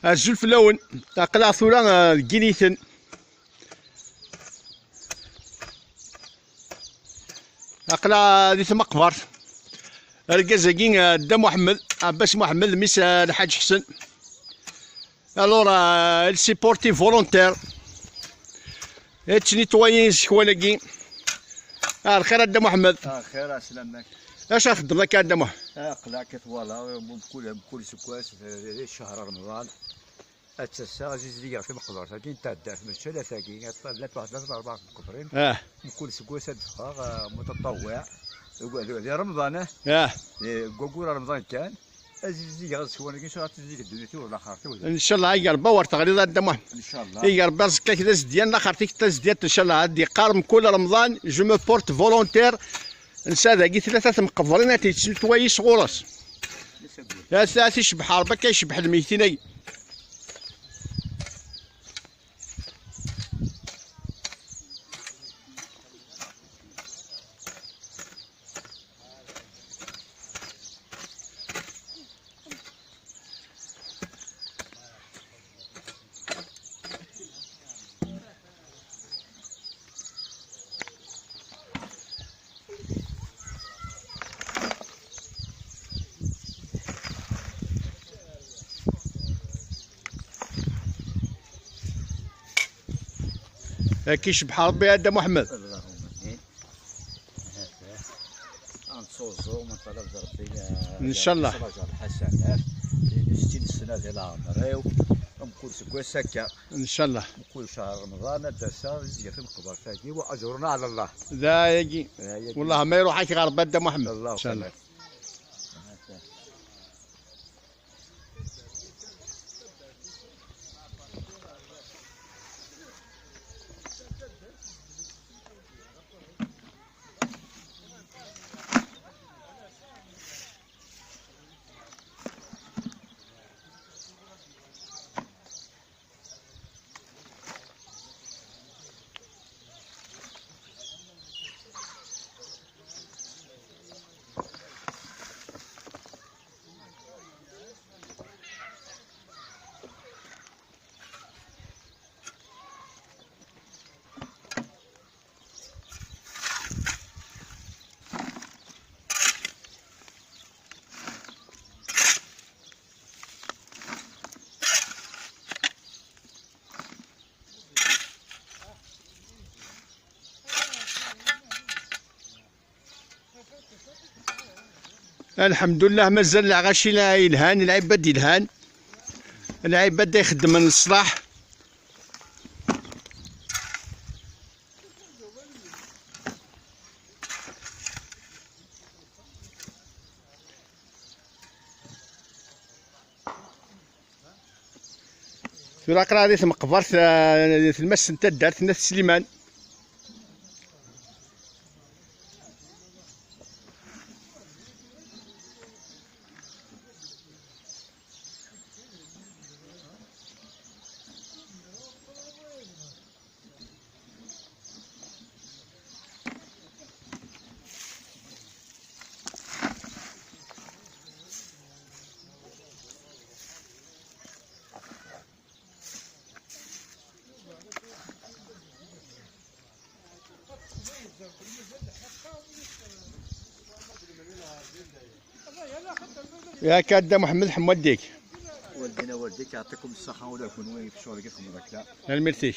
الزول في اللون قلع ثورة كينيثن. قلع ذي ثم قبر الكازاكين دا محمد عباس محمد ميس الحاج حسن. الورا السيبورتي فولونتير هاتشني تويين سكوالاكي. الخير دا محمد. خير اسلامك. اش خدم لك دا محمد؟ قلع كثوالا بكل سكواس في شهر رمضان. التسا زيد ليا في مقدار ثاني تاع الدار ماشي لا ثاني ثلاث واحد ثلاث اربعه كبرين. بكل سكواس الدفاع متطوع رمضان. قول رمضان كان زيد غير سكوانا كاين شهر تزيد الدنيا ولا خارتي ان شاء الله يا ربي ور تغريضه دا محمد ان شاء الله يا ربي رزقك كذا زديان لا خارتيك تزديات ان شاء الله عندي قارم كل رمضان جو مو بورت فولونتير نسى ذاكي ثلاثه مقبرين تيتسوي صغورس يا ساعتي يشبح ربك يشبح الميتين. كيشبح ربي هذا محمد. اللهم امين. غنصوزو من طلب ربي ان شاء الله الحسنات 60 سنه ديال عمري ونكون سكواس هكا ان شاء الله. كل شهر رمضان داسا زيد في المقبر تاعي واجرنا على الله. ذا يجي والله ما يروحك غير ربي هذا محمد ان شاء الله. الحمد لله مازال العغاشي لا يلهان العباد يلهان العباد يخدم من الصلاح. في الأقرع هذه مقبرة في المس نتا دارت ناس سليمان. يا كاد محمد حمود ديك والدينا والديك يعطيكم الصحة ولا يكون وين في شغلك يخدموا لك لا الميرتيك.